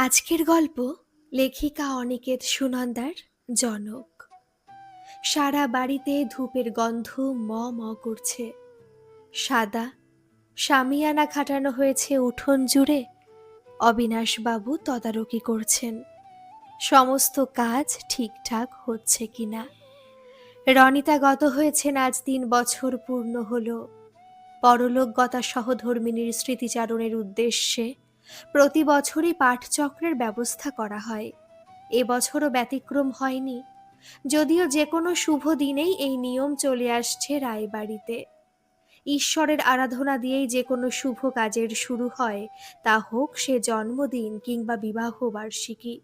আজকের গল্প লেখিকা অনিকেত সুনন্দার জনক। সারা বাড়িতে ধূপের গন্ধ ম ম করছে। সাদা শামিয়ানা খাটানো হয়েছে উঠোন জুড়ে। অবিনাশবাবু তদারকি করছেন সমস্ত কাজ ঠিকঠাক হচ্ছে কিনা। রনিতা গত হয়েছেন আজ 3 বছর পূর্ণ হল। পরলোকগতা সহধর্মিণীর স্মৃতিচারণের উদ্দেশ্যে প্রতি বছরই পাঠচক্রের ব্যবস্থা করা হয়। এবছরও ব্যতিক্রম হয়নি, যদিও যে কোনো শুভ দিনেই এই নিয়ম চলে আসছে রায়বাড়িতে। ঈশ্বরের আরাধনা দিয়েই যে কোনো শুভ কাজের শুরু হয়, তা হোক সে জন্মদিন কিংবা বিবাহ বার্ষিকী।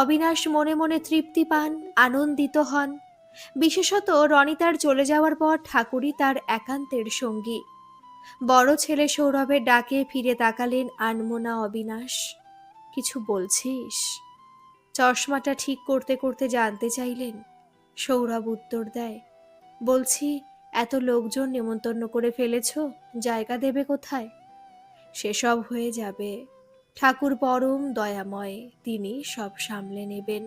অবিনাশ মনে মনে তৃপ্তি পান, আনন্দিত হন। বিশেষত রনিতার চলে যাওয়ার পর ঠাকুরই তার একান্তের সঙ্গী। বড় ছেলে সৌরভের ডাকে ফিরে তাকালেন আনমনা অবিনাশ। কিছু বলছিস? চশমাটা ঠিক করতে করতে জানতে চাইলেন। সৌরভ উত্তর দেয়, বলছি, এত লোকজন নেমন্তন্ন করে ফেলেছ, জায়গা দেবে কোথায়? সেসব হয়ে যাবে, ঠাকুর পরম দয়াময়, তিনি সব সামলে নেবেন।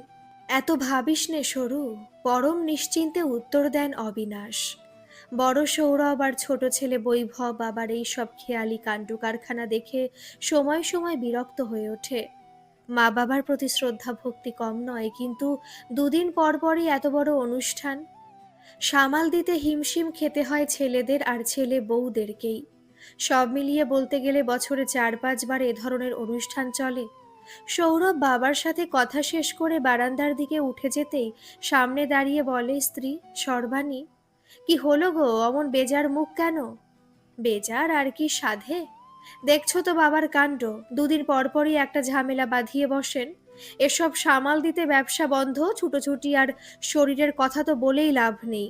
এত ভাবিস নে সরু, পরম নিশ্চিন্তে উত্তর দেন অবিনাশ। বড় সৌরভ আর ছোট ছেলে বৈভব বাবার এই সব খেয়ালি কাণ্ড কারখানা দেখে সময় সময় বিরক্ত হয়ে ওঠে। মা বাবার প্রতি শ্রদ্ধা ভক্তি কম নয়, কিন্তু 2 দিন পর পরই এত বড় অনুষ্ঠান সামাল দিতে হিমশিম খেতে হয় ছেলেদের আর ছেলে বউদেরকেই। সব মিলিয়ে বলতে গেলে বছরে 4-5 বার এ ধরনের অনুষ্ঠান চলে। সৌরভ বাবার সাথে কথা শেষ করে বারান্দার দিকে উঠে যেতেই সামনে দাঁড়িয়ে বলে স্ত্রী সর্বাণী, কি হলো গো, অমন বেজার মুখ কেন? বেজার আর কি সাধে, দেখছো তো বাবার কাণ্ড, 2 দিন পর পরই একটা ঝামেলা বাঁধিয়ে বসেন। এসব সামাল দিতে ব্যবসা বন্ধ, ছুটোছুটি আর শরীরের কথা তো বলেই লাভ নেই।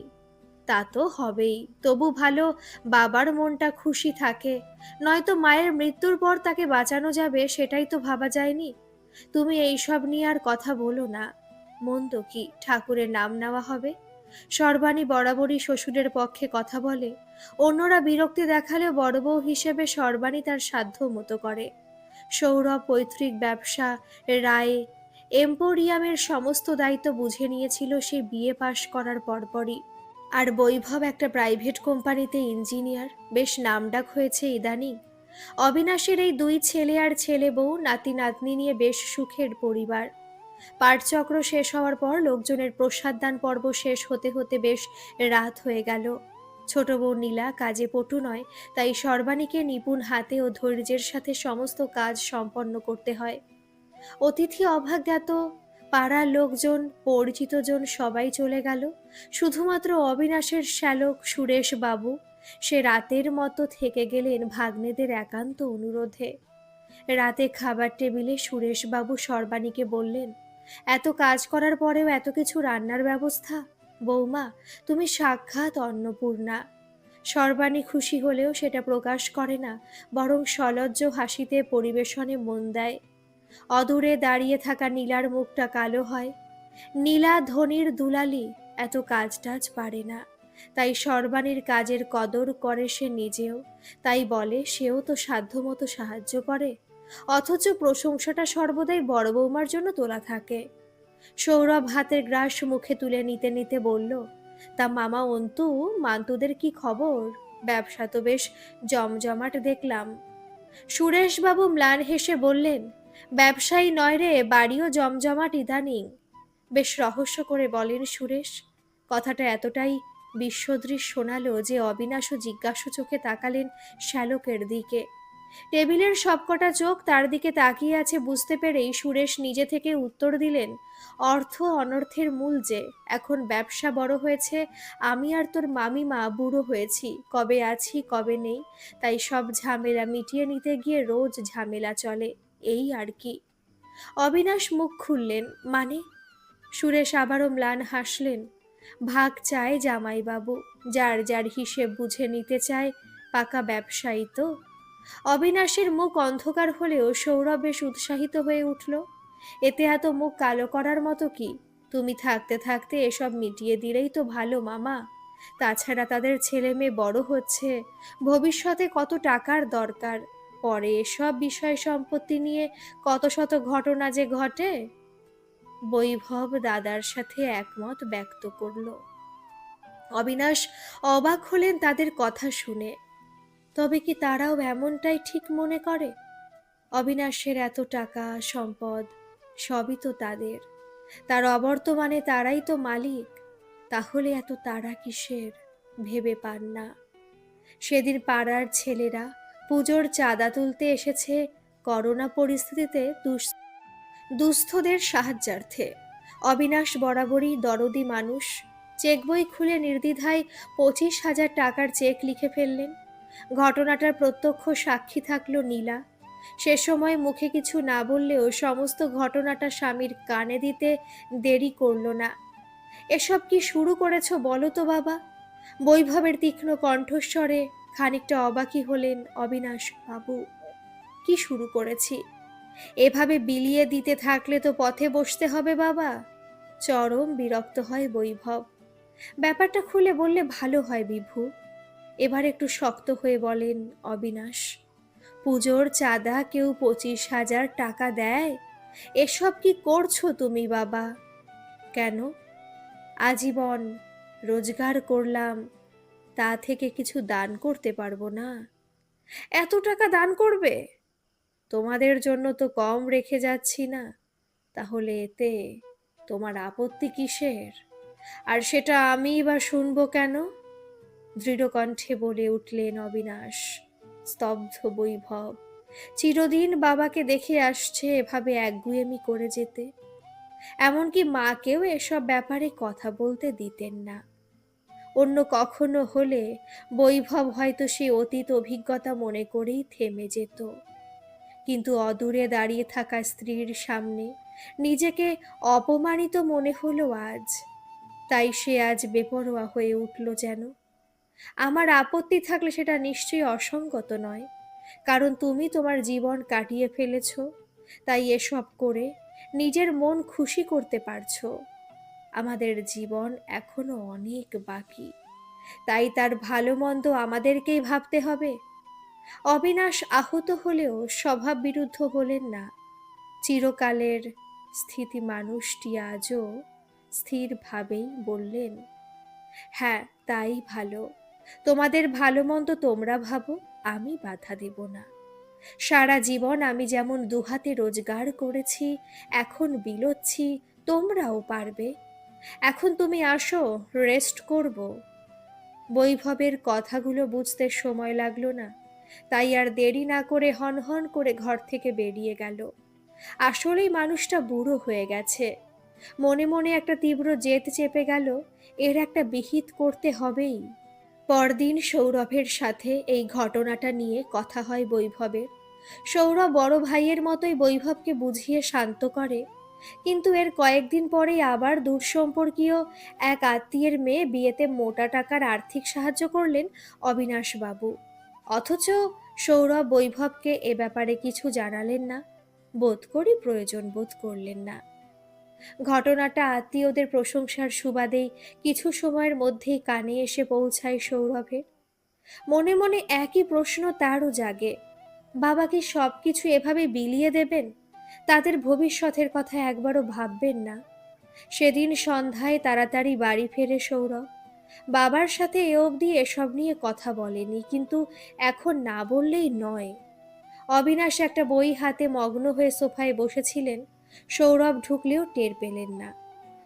তা তো হবেই, তবু ভালো বাবার মনটা খুশি থাকে, নয়তো মায়ের মৃত্যুর পর তাকে বাঁচানো যাবে সেটাই তো ভাবা যায়নি। তুমি এইসব নিয়ে আর কথা বলো না, মন্দ কি, ঠাকুরের নাম নেওয়া হবে। সর্বাণী বরাবরই শ্বশুরের পক্ষে কথা বলে। অন্যরা বিরক্তি দেখালেও বড় বউ হিসেবে সর্বাণী তার সাধ্য মতো করে। সৌরভ পৈতৃক ব্যবসা রায় এম্পোরিয়ামের সমস্ত দায়িত্ব বুঝে নিয়েছিল সে বিয়ে পাশ করার পরপরই। আর বৈভব একটা প্রাইভেট কোম্পানিতে ইঞ্জিনিয়ার, বেশ নামডাক হয়েছে ইদানিং। অবিনাশের এই 2 ছেলে আর ছেলে বউ নাতি নাতনি নিয়ে বেশ সুখের পরিবার। পাঠচক্র শেষ হওয়ার পর লোকজনের প্রসাদদান পর্ব শেষ হতে হতে বেশ রাত হয়ে গেল। ছোট বউ নীলা কাজে পটু নয়, তাই সর্বাণীকে নিপুণ হাতে ও ধৈর্যের সাথে সমস্ত কাজ সম্পন্ন করতে হয়। অতিথি অভাজ্ঞাত পাড়ার লোকজন পরিচিতজন সবাই চলে গেল। শুধুমাত্র অবিনাশের শ্যালক সুরেশ বাবু সে রাতের মতো থেকে গেলেন ভাগ্নেদের একান্ত অনুরোধে। রাতে খাবার টেবিলে সুরেশবাবু সর্বাণীকে বললেন, এত কাজ করার পরেও এত কিছু রান্নার ব্যবস্থা, বৌমা তুমি সাক্ষাৎ অন্নপূর্ণা। সর্বাণী খুশি হলেও সেটা প্রকাশ করে না, বরং সলজ্জ হাসিতে পরিবেশনে মন দেয়। অদূরে দাঁড়িয়ে থাকা নীলার মুখটা কালো হয়। নীলা ধনির দুলালি, এত কাজ টাজ পারে না, তাই সর্বাণীর কাজের কদর করে সে নিজেও, তাই বলে সেও তো সাধ্যমতো সাহায্য করে, অথচ প্রশংসাটা সর্বদাই বড় বৌমার জন্য তোলা থাকে। সৌরভ হাতের গ্রাস মুখে তুলে নিতে নিতে বলল, তা মামা অন্তু, মান্তুদের কি খবর? ব্যবসা তো বেশ জমজমাট দেখলাম। সুরেশবাবু ম্লান হেসে বললেন, ব্যবসায়ী নয় রে, বাড়িও জমজমাট ইদানিং। বেশ রহস্য করে বলেন সুরেশ। কথাটা এতটাই বিশ্বদৃশ শোনালো যে অবিনাশও জিজ্ঞাসু চোখে তাকালেন শ্যালকের দিকে। টেবিলের সবকটা চোখ তার দিকে তাকিয়ে আছে বুঝতে পেরেই সুরেশ নিজে থেকে উত্তর দিলেন, অর্থ অনর্থের মূল যে, এখন ব্যবসা বড় হয়েছে, আমি আর তোর মামিমা বুড়ো হয়েছি, কবে আছি কবে নেই, তাই সব ঝামেলা মিটিয়ে নিতে গিয়ে রোজ ঝামেলা চলে, এই আর কি। অবিনাশ মুখ খুললেন, মানে? সুরেশ আবারও ম্লান হাসলেন। ভাগ চায় জামাইবাবু, যার যার হিসেব বুঝে নিতে চায়, পাকা ব্যবসায়ী তো। অবিনাশের মুখ অন্ধকার হলেও সৌরভ বেশ উৎসাহিত হয়ে উঠল। এতে এত মুখ কালো করার মতো কি, তুমি থাকতে থাকতে এসব মিটিয়ে দিলেই তো ভালো মামা। তাছাড়া তাদের ছেলে মেয়ে বড় হচ্ছে, ভবিষ্যতে কত টাকার দরকার, পরে এসব বিষয় সম্পত্তি নিয়ে কত শত ঘটনা যে ঘটে। বৈভব দাদার সাথে একমত ব্যক্ত করল। অবিনাশ অবাক হলেন তাদের কথা শুনে। তবে কি তারাও এমনটাই ঠিক মনে করে? অবিনাশের এত টাকা সম্পদ সবই তো তাদের, তার অবর্তমানে তারাই তো মালিক। তাহলে এত তাড়া কিসের ভেবে পান না। সেদিন পাড়ার ছেলেরা পুজোর চাঁদা তুলতে এসেছে করোনা পরিস্থিতিতে দুস্থদের সাহায্যার্থে। অবিনাশ বরাবরই দরদি মানুষ। চেক বই খুলে নির্দ্বিধায় 25,000 টাকার চেক লিখে ফেললেন। ঘটনাটার প্রত্যক্ষ সাক্ষী থাকলো নীলা। সে সময় মুখে কিছু না বললেও সমস্ত ঘটনাটা স্বামীর কানে দিতে দেরি করল না। এসব কি শুরু করেছো বলো তো বাবা? বৈভবের তীক্ষ্ণ কণ্ঠস্বরে খানিকটা অবাকই হলেন অবিনাশ বাবু। কি শুরু করেছি? এভাবে বিলিয়ে দিতে থাকলে তো পথে বসতে হবে বাবা। চরম বিরক্ত হয় বৈভব। ব্যাপারটা খুলে বললে ভালো হয় বিভু। এবার একটু শক্ত হয়ে বলেন অবিনাশ। পুজোর চাঁদা কেউ 25,000 টাকা দেয়? এসব কি করছো তুমি বাবা? কেন? আজীবন রোজগার করলাম, তা থেকে কিছু দান করতে পারবো না? এত টাকা দান করবে? তোমাদের জন্য তো কম রেখে যাচ্ছি না। তাহলে এতে তোমার আপত্তি কিসের? আর সেটা আমিই বা শুনবো কেন? দৃঢ় কণ্ঠে বলে উঠলেন অবিনাশ। স্তব্ধ বৈভব। চিরদিন বাবাকে দেখে আসছে এভাবে একগুঁয়েমি করে যেতে। এমনকি মাকেও এসব ব্যাপারে কথা বলতে দিতেন না। অন্য কখনো হলে বৈভব হয়তো সে অতীত অভিজ্ঞতা মনে করেই থেমে যেত। কিন্তু অদূরে দাঁড়িয়ে থাকা স্ত্রীর সামনে নিজেকে অপমানিত মনে হলো আজ। তাই সে আজ বেপরোয়া হয়ে উঠল যেন। আমার আপত্তি থাকলে সেটা নিশ্চয়ই অসঙ্গত নয়, কারণ তুমি তোমার জীবন কাটিয়ে ফেলেছ, তাই এসব করে নিজের মন খুশি করতে পারছো। আমাদের জীবন এখনো অনেক বাকি, তাই তার ভালো মন্দ আমাদেরকেই ভাবতে হবে। অবিনাশ আহত হলেও স্বভাব বিরুদ্ধ হলেন না। চিরকালের স্থিতি মানুষটি আজও স্থিরভাবেই বললেন, হ্যাঁ তাই ভালো। তোমাদের ভালো মন্দ তোমরা ভাবো, আমি বাধা দেব না। সারা জীবন আমি যেমন দুহাতে রোজগার করেছি, এখন বিলোচ্ছি, তোমরাও পারবে। এখন তুমি আসো, রেস্ট করব। বৈভবের কথাগুলো বুঝতে সময় লাগলো না, তাই আর দেরি না করে হনহন করে ঘর থেকে বেরিয়ে গেল। আসলেই মানুষটা বুড়ো হয়ে গেছে। মনে মনে একটা তীব্র জেদ চেপে গেল, এর একটা বিহিত করতে হবেই। পরদিন সৌরভের সাথে এই ঘটনাটা নিয়ে কথা হয় বৈভবের। সৌরভ বড় ভাইয়ের মতোই বৈভবকে বুঝিয়ে শান্ত করে। কিন্তু এর কয়েকদিন পরেই আবার দূরসম্পর্কীয় এক আত্মীয়ের মেয়ে বিয়েতে মোটা টাকার আর্থিক সাহায্য করলেন অবিনাশবাবু। অথচ সৌরভ বৈভবকে এ ব্যাপারে কিছু জানালেন না, বোধ করি প্রয়োজন বোধ করলেন না। ঘটনাটা আত্মীয়দের প্রশংসার সুবাদেই কিছু সময়ের মধ্যেই কানে এসে পৌঁছায় সৌরভের। মনে মনে একই প্রশ্ন তারও জাগে, বাবা কি সবকিছু এভাবে বিলিয়ে দেবেন? তাদের ভবিষ্যতের কথা একবারও ভাববেন না? সেদিন সন্ধ্যায় তাড়াতাড়ি বাড়ি ফেরে সৌরভ। বাবার সাথে এ অবধি এসব নিয়ে কথা বলেনি, কিন্তু এখন না বললেই নয়। অবিনাশ একটা বই হাতে মগ্ন হয়ে সোফায় বসেছিলেন। সৌরভ ঢুকলেও টের পেলেন না।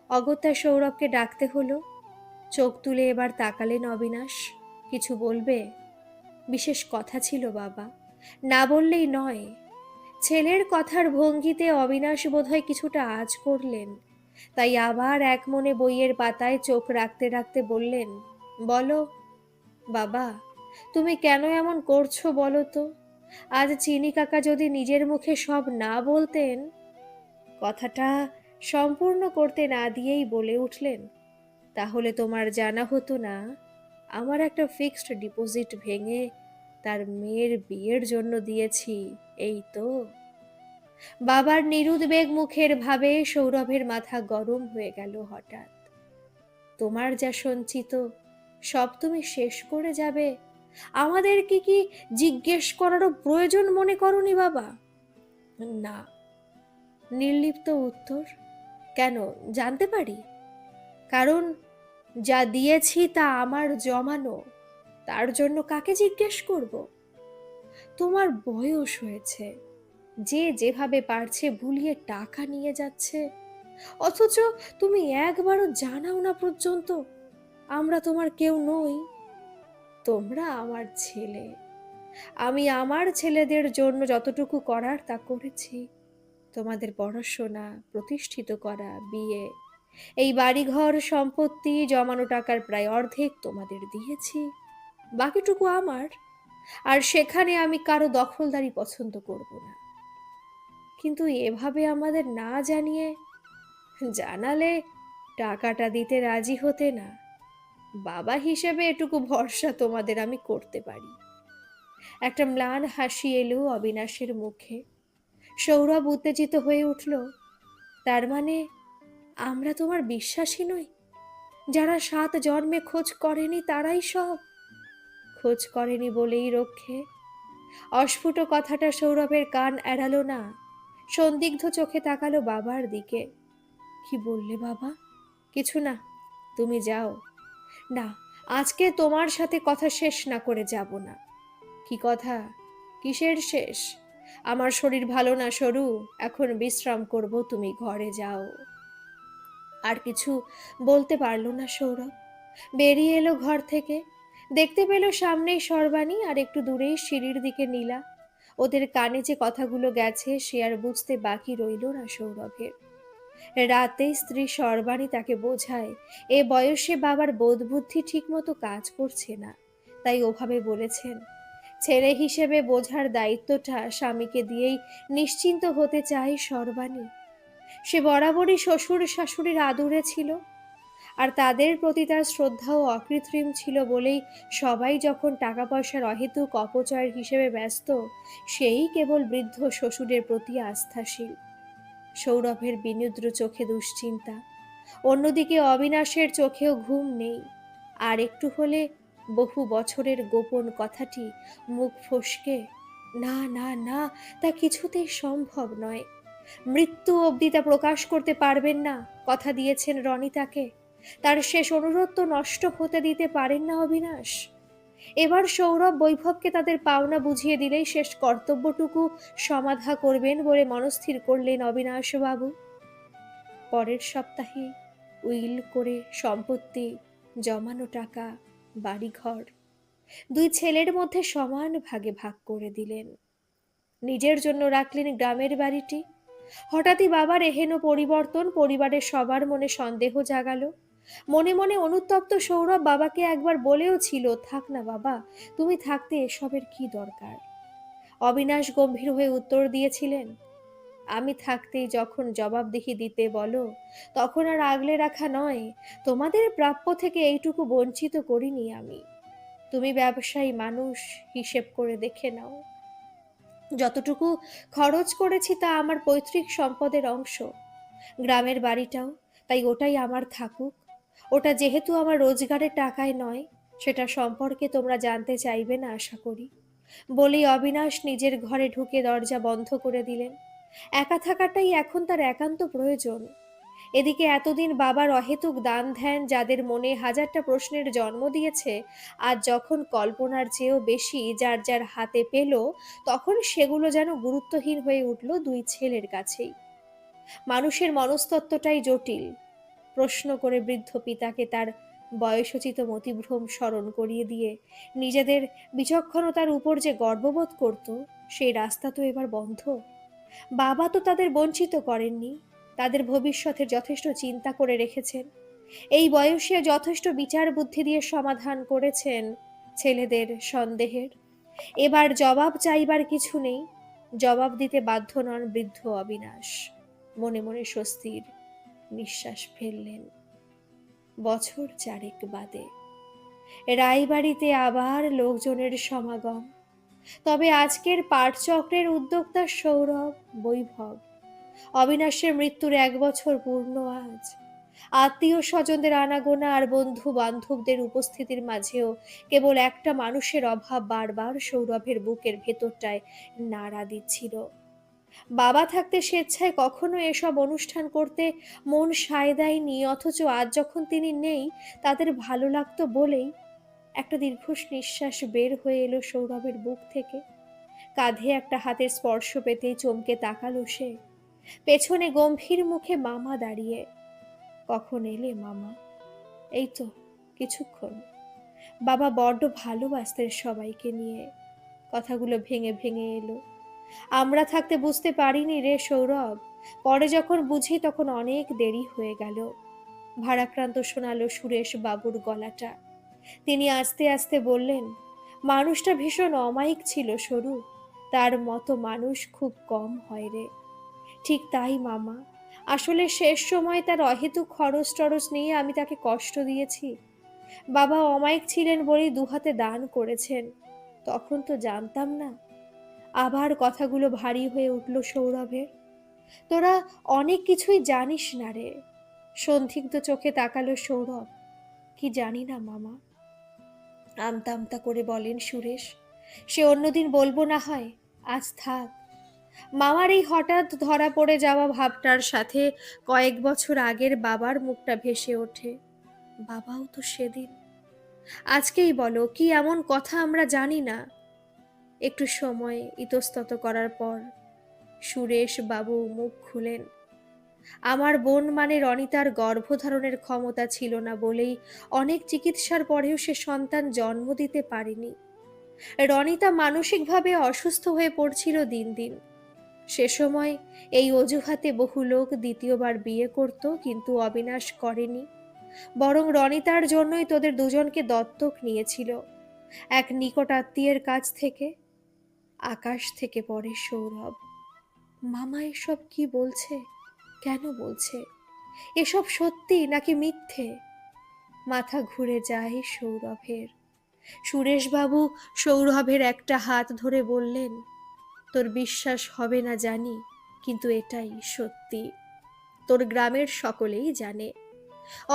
অগত্যা সৌরভকে ডাকতে হলো। চোখ তুলে এবার তাকালেন অবিনাশ। কিছু বলবে? বিশেষ কথা ছিল বাবা, না বললেই নয়। ছেলের কথার ভঙ্গিতে অবিনাশ বোধহয় কিছুটা আঁচ করলেন, তাই আবার এক মনে বইয়ের পাতায় চোখ রাখতে রাখতে বললেন, বলো বাবা, তুমি কেন এমন করছো বলো তো? আজ চিনি কাকা যদি নিজের মুখে সব না বলতেন। কথাটা সম্পূর্ণ করতে না দিয়েই বলে উঠলেন, তাহলে তোমার জানা হতো না আমার একটা ফিক্সড ডিপোজিট ভেঙে তার মেয়ের বিয়ের জন্য দিয়েছি, এই তো। বাবার নিরুদ্বেগ মুখের ভাবে সৌরভের মাথা গরম হয়ে গেল হঠাৎ। তোমার যা সঞ্চিত সব তুমি শেষ করে যাবে, আমাদের কি জিজ্ঞেস করারও প্রয়োজন মনে করনি বাবা? না। নির্লিপ্ত উত্তর। কেন, জানতে পারি? কারণ যা দিয়েছি তা আমার জমানো, তার জন্য কাকে জিজ্ঞেস করব? তোমার বয়স হয়েছে, যে যেভাবে পারছে ভুলিয়ে টাকা নিয়ে যাচ্ছে, অথচ তুমি একবারও জানাও না পর্যন্ত আমরা তোমার কেউ নই। তোমরা আমার ছেলে, আমি আমার ছেলেদের জন্য যতটুকু করার তা করেছি। তোমাদের পড়াশোনা, প্রতিষ্ঠিত করা, বিয়ে, এই বাড়িঘর, সম্পত্তি, জমানো টাকার প্রায় অর্ধেক তোমাদের দিয়েছি, বাকিটুকু আমার। আর সেখানে আমি কারো দখলদারি পছন্দ করব না। কিন্তু এভাবে আমাদের না জানিয়ে, জানালে টাকাটা দিতে রাজি হতে না। বাবা হিসেবে এটুকু ভরসা তোমাদের আমি করতে পারি। একটা ম্লান হাসি এলো অবিনাশের মুখে। সৌরভ উত্তেজিত হয়ে উঠল। তার মানে আমরা তোমার বিশ্বাসী নই? যারা 7 জন্মে খোঁজ করেনি তারাই সব? খোঁজ করেনি বলেই রক্ষে? অস্ফুট কথাটা সৌরভের কান এড়ালো না। সন্দিগ্ধ চোখে তাকালো বাবার দিকে। কি বললে বাবা? কিছু না, তুমি যাও। না, আজকে তোমার সাথে কথা শেষ না করে যাব না। কি কথা? কিসের শেষ? আমার শরীর ভালো না সরু, এখন বিশ্রাম করব, তুমি ঘরে যাও। আর কিছু বলতে পারল না সৌরভ। বেরিয়ে এলো ঘর থেকে। দেখতে পেল সামনেই সর্বাণী, আর একটু দূরেই সিঁড়ির দিকে নীলা। ওদের কানে যে কথাগুলো গেছে সে আর বুঝতে বাকি রইল না সৌরভের। রাতে স্ত্রী সর্বাণী তাকে বোঝায় এ বয়সে বাবার বোধ বুদ্ধি ঠিক মতো কাজ করছে না, তাই ওভাবে বলেছেন। ছেলে হিসেবে বোঝার দায়িত্বটা স্বামীকে দিয়েই নিশ্চিন্ত হতে চায় সর্বাণী। সে বরাবরই শ্বশুর শাশুড়ির আদুরে ছিল, আর তাদের প্রতি তার শ্রদ্ধাও অকৃত্রিম ছিল বলেই সবাই যখন টাকা পয়সার অহেতুক অপচয়ের হিসেবে ব্যস্ত, সেই কেবল বৃদ্ধ শ্বশুরের প্রতি আস্থাশীল। সৌরভের বিনিদ্র চোখে দুশ্চিন্তা, অন্যদিকে অবিনাশের চোখেও ঘুম নেই। আর একটু হলে বহু বছরের গোপন কথাটি মুখ ফসকে, না না না, তা কিছুতেই সম্ভব নয়। মৃত্যু অবধি তা প্রকাশ করতে পারবেন না, কথা দিয়েছেন রনিতাকে। তার শেষ অনুরোধ তো নষ্ট হতে দিতে পারেন না অবিনাশ। এবার সৌরভ বৈভবকে তাদের পাওনা বুঝিয়ে দিলেই শেষ কর্তব্যটুকু সমাধা করবেন বলে মনস্থির করলেন অবিনাশবাবু। পরের সপ্তাহে উইল করে সম্পত্তি, জমানো টাকা, বাড়িঘর 2 ছেলের মধ্যে সমান ভাগে ভাগ করে দিলেন। নিজের জন্য রাখলেন গ্রামের বাড়িটি। হঠাৎই বাবার এহেন পরিবর্তন পরিবারের সবার মনে সন্দেহ জাগালো। মনে মনে অনুতপ্ত সৌরভ বাবাকে একবার বলেও ছিল, থাক না বাবা, তুমি থাকতে এসবের কি দরকার। অবিনাশ গম্ভীর হয়ে উত্তর দিয়েছিলেন, আমি থাকতেই যখন জবাবদিহি দিতে বলো, তখন আর আগলে রাখা নয়। তোমাদের প্রাপ্য থেকে এইটুকু বঞ্চিত করিনি আমি। তুমি ব্যবসায়ী মানুষ, হিসেব করে দেখে নাও। যতটুকু খরচ করেছি তা আমার পৈতৃক সম্পদের অংশ। গ্রামের বাড়িটাও তাই ওটাই আমার থাকুক। ওটা যেহেতু আমার রোজগারের টাকায় নয়, সেটা সম্পর্কে তোমরা জানতে চাইবে না আশা করি। বলেই অবিনাশ নিজের ঘরে ঢুকে দরজা বন্ধ করে দিলেন। একা থাকাটাই এখন তার একান্ত প্রয়োজন। এদিকে এতদিন বাবার অহেতুক দান ধ্যান যাদের মনে হাজারটা প্রশ্নের জন্ম দিয়েছে, আজ যখন কল্পনার চেয়েও বেশি যার যার হাতে পেল, তখন সেগুলো যেন গুরুত্বহীন হয়ে উঠল 2 ছেলের কাছেই। মানুষের মনস্তত্ত্বটাই জটিল। প্রশ্ন করে বৃদ্ধ পিতাকে তার বয়সোচিত মতিভ্রম স্মরণ করিয়ে দিয়ে নিজেদের বিচক্ষণতার উপর যে গর্ববোধ করত, সেই রাস্তা তো এবার বন্ধ। বাবা তো তাদের বঞ্চিত করেননি, তাদের ভবিষ্যতের যথেষ্ট চিন্তা করে রেখেছেন। এই বয়সে যথেষ্ট বিচার বুদ্ধি দিয়ে সমাধান করেছেন ছেলেদের সন্দেহের। এবার জবাব চাইবার কিছু নেই। জবাব দিতে বাধ্য নন বৃদ্ধ অবিনাশ। মনে মনে স্বস্তির নিঃশ্বাস ফেললেন। বছর 4 বাদে রায়বাড়িতে আবার লোকজনের সমাগম। তবে আজকের পাঠচক্রের উদ্যোক্তা সৌরভ, বৈভব। অবিনাশের মৃত্যুর 1 বছর পূর্ণ আজ। আত্মীয় স্বজনদের আনাগোনা আর বন্ধু বান্ধবদের উপস্থিতির মাঝেও কেবল একটা মানুষের অভাব বারবার সৌরভের বুকের ভেতরটায় নাড়া দিচ্ছিল। বাবা থাকতে স্বেচ্ছায় কখনো এসব অনুষ্ঠান করতে মন সায় দেয়নি, অথচ আজ যখন তিনি নেই তাদের ভালো লাগতো বলেই একটা দীর্ঘ নিঃশ্বাস বের হয়ে এলো সৌরভের বুক থেকে। কাঁধে একটা হাতের স্পর্শ পেতেই চমকে তাকালো সে। পেছনে গম্ভীর মুখে মামা দাঁড়িয়ে। কখন এলে মামা? এই তো কিছুক্ষণ। বাবা বড্ড ভালোবাসতেন সবাইকে নিয়ে। কথাগুলো ভেঙে ভেঙে এলো। আমরা থাকতে বুঝতে পারিনি রে সৌরভ, পরে যখন বুঝি তখন অনেক দেরি হয়ে গেল। ভারাক্রান্ত শোনালো সুরেশ বাবুর গলাটা। তিনি আস্তে আস্তে বললেন, মানুষটা ভীষণ অমায়িক ছিল সরু, তার মতো মানুষ খুব কম হয় রে। ঠিক তাই মামা, আসলে শেষ সময় তার অহেতুক খরচ টরচ নিয়ে আমি তাকে কষ্ট দিয়েছি। বাবা অমায়িক ছিলেন বলেই দুহাতে দান করেছেন, তখন তো জানতাম না। আবার কথাগুলো ভারী হয়ে উঠল সৌরভের। তোরা অনেক কিছুই জানিস না রে। সন্দিগ্ধ চোখে তাকালো সৌরভ। কি জানি না মামা, আমতা আমতা করে বলেন সুরেশ। সে অন্যদিন বলবো না হয়, আজ থাক। মামার এই হঠাৎ ধরা পড়ে যাওয়া ভাবটার সাথে কয়েক বছর আগের বাবার মুখটা ভেসে ওঠে। বাবাও তো সেদিন। আজকেই বলো, কি এমন কথা আমরা জানি না? একটু সময় ইতস্তত করার পর সুরেশ বাবু মুখ খুলেন। আমার বোন মানে রনিতার গর্ভধারণের ক্ষমতা ছিল না বলেই অনেক চিকিৎসার পরেও সে সন্তান জন্ম দিতে পারেনি। রনিতা মানসিকভাবে অসুস্থ হয়ে পড়ছিল দিন দিন। সে সময় এই অজুহাতে বহু লোক দ্বিতীয়বার বিয়ে করত, কিন্তু অবিনাশ করেনি। বরং রনিতার জন্যই তোদের দুজনকে দত্তক নিয়েছিল, এক নিকট আত্মীয়ের কাছ থেকে। আকাশ থেকে পড়ে সৌরভ। মামা এসব কি বলছে? কেন বলছে? এসব সত্যি নাকি মিথ্যে? মাথা ঘুরে যায় সৌরভের। সুরেশবাবু সৌরভের একটা হাত ধরে বললেন, তোর বিশ্বাস হবে না জানি, কিন্তু এটাই সত্যি। তোর গ্রামের সকলেই জানে।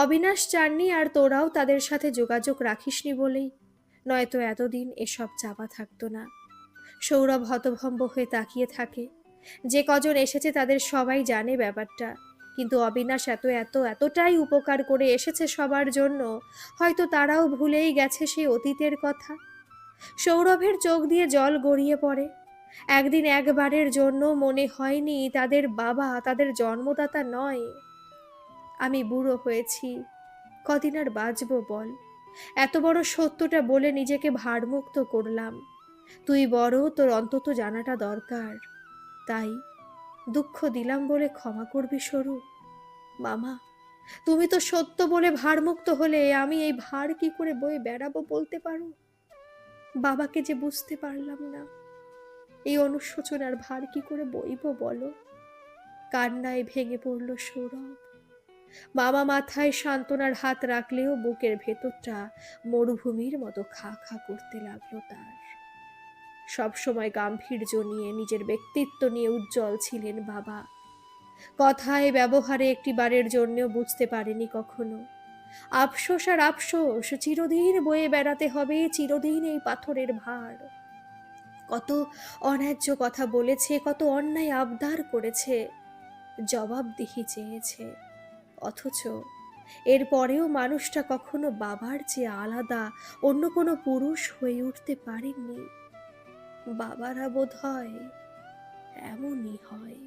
অবিনাশ চাননি আর তোরাও তাদের সাথে যোগাযোগ রাখিসনি বলেই, নয়তো এতদিন এসব চাপা থাকতো না। সৌরভ হতভম্ব হয়ে তাকিয়ে থাকে। যে কজন এসেছে তাদের সবাই জানে ব্যাপারটা, কিন্তু অবিনাশ এতটাই উপকার করে এসেছে সবার জন্য, হয়তো তারাও ভুলেই গেছে সেই অতীতের কথা। সৌরভের চোখ দিয়ে জল গড়িয়ে পড়ে। একদিন একবারের জন্য মনে হয়নি তাদের বাবা তাদের জন্মদাতা নয়। আমি বুড়ো হয়েছি, কদিন আর বাঁচবো বল? এত বড় সত্যটা বলে নিজেকে ভারমুক্ত করলাম। তুই বড়, তোর অন্তত জানাটা দরকার। তাই দুঃখ দিলাম বলে ক্ষমা করবি সরু। মামা, তুমি তো সত্য বলে ভারমুক্ত হলে আমি এই ভার কি করে বয়ে বেড়াবো বলতে পারো? বাবাকে যে বুঝতে পারলাম না, এই অনুশোচনার ভার কি করে বইব বলো? কান্নায় ভেঙে পড়ল সৌরভ। মামা মাথায় সান্ত্বনার হাত রাখলেও বুকের ভেতরটা মরুভূমির মতো খা খা করতে লাগলো তার। সবসময় গাম্ভীর্য নিয়ে, নিজের ব্যক্তিত্ব নিয়ে উজ্জ্বল ছিলেন বাবা। কথায় ব্যবহারে একটিবারের জন্যও বুঝতে পারেনি কখনো। আফসোস আর আফসোস চিরদিন বয়ে বেড়াতে হবে, চিরদিন এই পাথরের ভার। কত অন্যায্য কথা বলেছে, কত অন্যায় আবদার করেছে, জবাবদিহি চেয়েছে, অথচ এর পরেও মানুষটা কখনো বাবার চেয়ে আলাদা অন্য কোনো পুরুষ হয়ে উঠতে পারেননি। বাবারা বোধ হয় এমনই হয়।